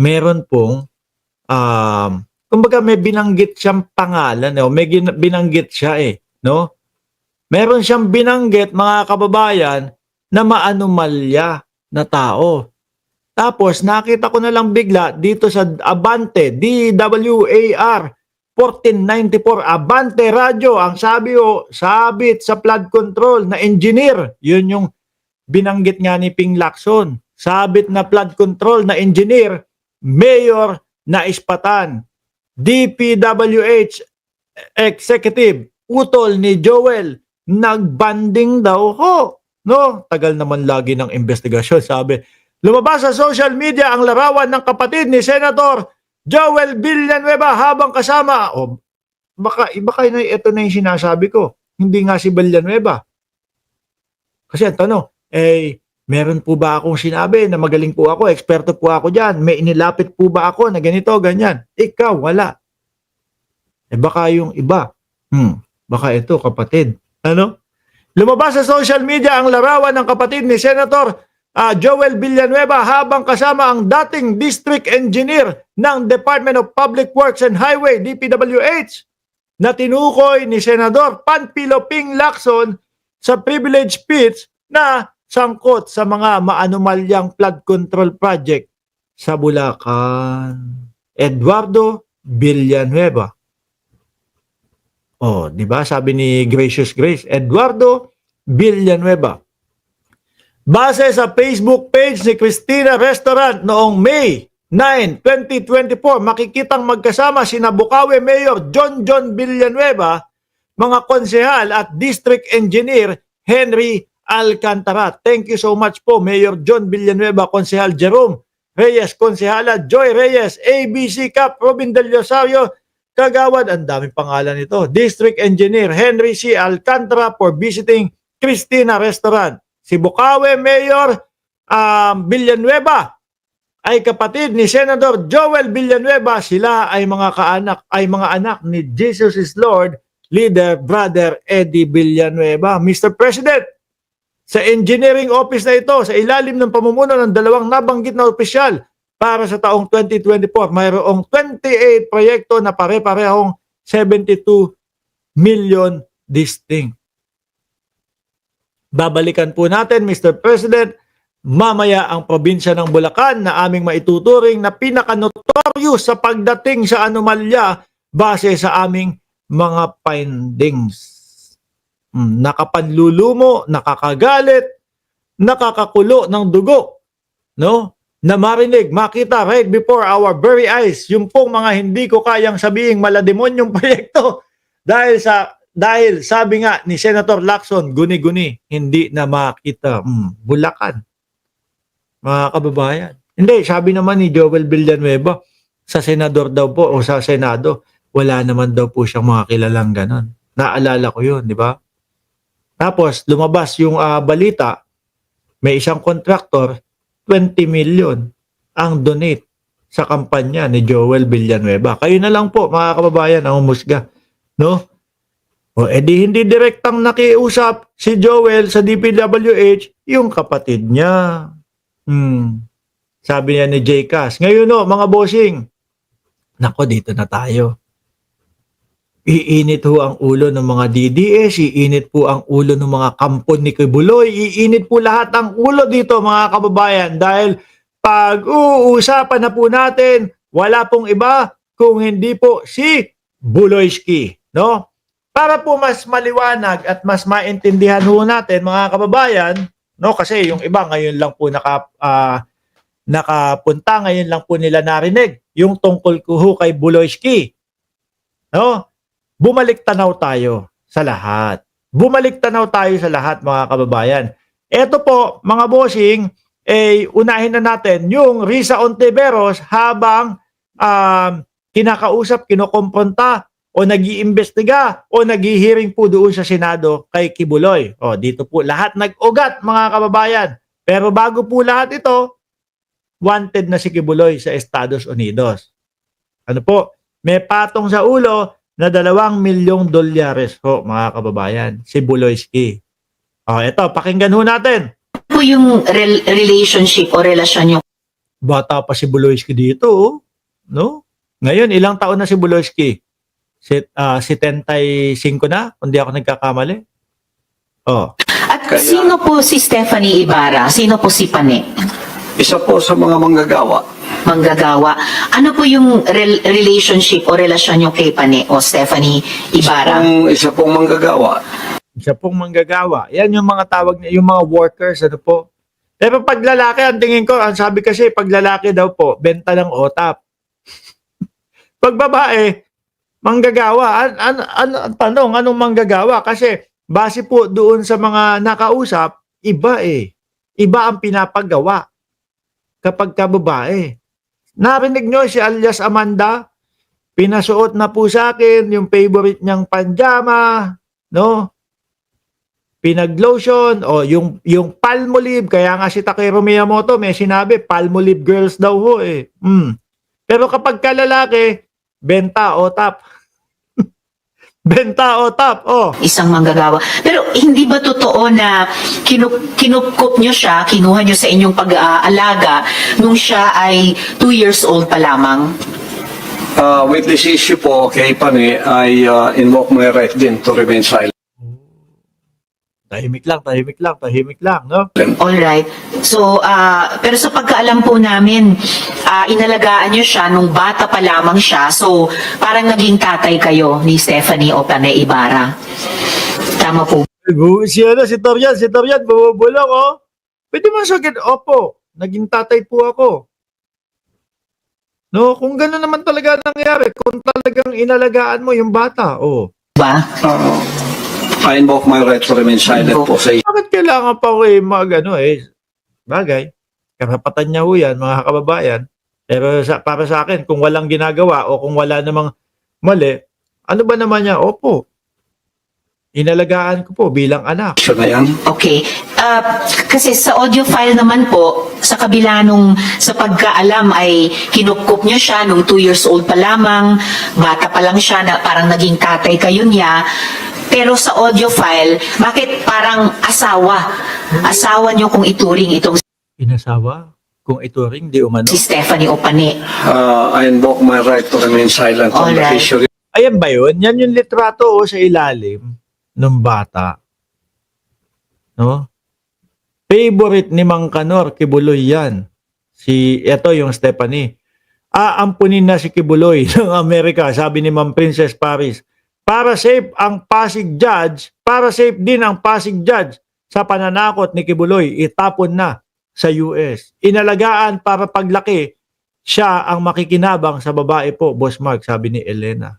meron pong kumbaga may binanggit siyang pangalan, may binanggit siya no? Meron siyang binanggit, mga kababayan, na maanomalya na tao. Tapos nakita ko na lang bigla dito sa Abante, DWAR 1494, Abante Radio, ang sabi sabit sa flood control na engineer. Yun yung binanggit nga ni Ping Lacson. Sabit na flood control na engineer, Mayor na Ispatan. DPWH Executive, utol ni Joel, nagbanding daw ho. No? Tagal naman lagi ng investigasyon, sabi. Lumabas sa social media ang larawan ng kapatid ni Senator Joel Villanueva habang kasama. Baka ito na yung sinasabi ko. Hindi nga si Villanueva. Kasi ang tanong, meron po ba akong sinabi na magaling po ako, eksperto po ako dyan, may inilapit po ba ako na ganito, ganyan? Ikaw, wala. Baka yung iba. Baka ito, kapatid. Ano? Lumabas sa social media ang larawan ng kapatid ni Senator Joel Villanueva habang kasama ang dating district engineer ng Department of Public Works and Highway, DPWH, na tinukoy ni Senador Panfilo Ping Lacson sa privilege speech na sangkot sa mga maanomalyang flood control project sa Bulacan. Eduardo Villanueva. Di ba? Sabi ni Gracious Grace, Eduardo Villanueva. Base sa Facebook page ni Cristina Restaurant noong May 9, 2024, makikitang magkasama sina Bukawi Mayor John Villanueva, mga konsehal at District Engineer Henry Alcantara. Thank you so much po, Mayor John Villanueva, Konsehal Jerome Reyes, Konsehala Joy Reyes, ABC Cap, Robin Del Rosario, Kagawad, ang daming pangalan nito. District Engineer Henry C. Alcantara for visiting Cristina Restaurant. Si Bukawi Mayor Villanueva ay kapatid ni Senator Joel Villanueva. Sila ay mga anak ni Jesus is Lord leader Brother Eddie Villanueva. Mr. President, sa engineering office na ito, sa ilalim ng pamumuno ng dalawang nabanggit na opisyal para sa taong 2024, mayroong 28 proyekto na pare-parehong 72 million distinct. Babalikan po natin, Mr. President, mamaya ang probinsya ng Bulacan na aming maituturing na pinaka-notorious sa pagdating sa anomalya base sa aming mga findings. Nakapanlulumo, nakakagalit, nakakakulo ng dugo, no? Na marinig, makita right before our very eyes, yung pong mga hindi ko kayang sabihing malademonyong proyekto dahil sabi nga ni Senator Lacson, guni-guni, hindi na makita. Bulacan. Mga kababayan. Hindi, sabi naman ni Joel Villanueva, sa senador daw po o sa Senado, wala naman daw po siyang mga kilalang ganon. Naalala ko yun, di ba? Tapos, lumabas yung balita, may isang contractor, 20 million ang donate sa kampanya ni Joel Villanueva. Kayo na lang po, mga kababayan, ang umusga. No? Di hindi direktang nakiusap si Joel sa DPWH, yung kapatid niya. Sabi niya ni J-Cas, ngayon mga bossing, nako, dito na tayo. Iinit ho ang ulo ng mga DDS, iinit po ang ulo ng mga kampon ni Kibuloy, iinit po lahat ang ulo dito, mga kababayan, dahil pag-uusapan na po natin, wala pong iba kung hindi po si Buloyski, no? Para po mas maliwanag at mas maintindihan ho natin, mga kababayan, no, kasi yung iba ngayon lang po nakapunta, ngayon lang po nila narinig yung tungkol ko ho kay Buloyski. No? Bumalik tanaw tayo sa lahat. Bumalik tanaw tayo sa lahat, mga kababayan. Ito po, mga bossing, unahin na natin yung Risa Ontiveros habang kinakausap, kinokompronta o nag-iimbestiga o nag-hearing po doon sa Senado kay Kibuloy. Dito po lahat nag-ugat, mga kababayan. Pero bago po lahat ito, wanted na si Kibuloy sa Estados Unidos. Ano po? May patong sa ulo na $2 milyong mga kababayan, si Buloyski. Ito, pakinggan ho natin. Po yung relationship o relasyon yung Bata pa si Buloyski dito, oh, no? Ngayon, ilang taon na si Buloyski? 75 na, kung di ako nagkakamali. Oh. At Kaya- sino po si Stephanie Ibarra? Sino po si Pane? Isa po sa mga manggagawa. Manggagawa. Ano po yung relationship o relasyon nyo kay Pane o Stephanie Ibarra? Isa pong manggagawa. Siya pong manggagawa. Yan yung mga tawag niya, yung mga workers, ano po. Pero pag lalaki, ang tingin ko, ang sabi kasi, pag lalaki daw po, benta ng otap. Pag babae, manggagawa. Ang tanong, anong manggagawa? Kasi, base po doon sa mga nakausap, iba eh. Iba ang pinapagawa kapag ka babae. Narinig nyo si alias Amanda, pinasuot na po sa akin yung favorite niyang panjama, no? Pinag-lotion, o yung Palmolive, kaya nga si Takeru Miyamoto may sinabi, Palmolive girls daw ho eh. Pero kapag kalalaki, benta o tap. Benta o tap, oh. Isang manggagawa. Pero hindi ba totoo na kinupkup nyo siya, kinuha nyo sa inyong pag-aalaga nung siya ay 2 years old pa lamang? With this issue po kay Pane, I invoke my right din to remain silent. Tahimik lang, no? Alright. So, pero sa pagkaalam po namin, inalagaan nyo siya nung bata pa lamang siya. So, parang naging tatay kayo ni Stephanie o Pane Ibarra. Tama po. Si Torian, bumubulong, oh. Pwede mo sabihin, opo, naging tatay po ako. No, kung gano'n naman talaga nangyari, kung talagang inalagaan mo yung bata, oh. Ba? I invoke my right to remain silent po sa Bakit kailangan pa ko bagay, karapatan niya ho yan, mga kababayan. Pero para sa akin, kung walang ginagawa o kung wala namang mali, ano ba naman niya? Opo, inalagaan ko po bilang anak. issue na yan. Okay. Kasi sa audio file naman po, sa kabila nung sa pagkaalam ay kinupkup nyo siya nung 2 years old pa lamang, bata pa lang siya na parang naging tatay kayo niya. Pero sa audio file, bakit parang asawa? Asawa nyo kung ituring itong Inasawa? Kung ituring, di umano. si Stephanie o Pane. I invoke my right to remain silent on the Alright. issue. Ayan ba yun? Yan yung litrato sa ilalim ng bata. No? Favorite ni Mang Kanor, Kibuloy yan. Ito yung Stephanie. Aampunin na si Kibuloy ng Amerika, sabi ni Ma'am Princess Paris. Para safe din ang Pasig Judge sa pananakot ni Kibuloy, itapon na sa US. Inalagaan para paglaki, siya ang makikinabang sa babae po, Boss Mark, sabi ni Elena.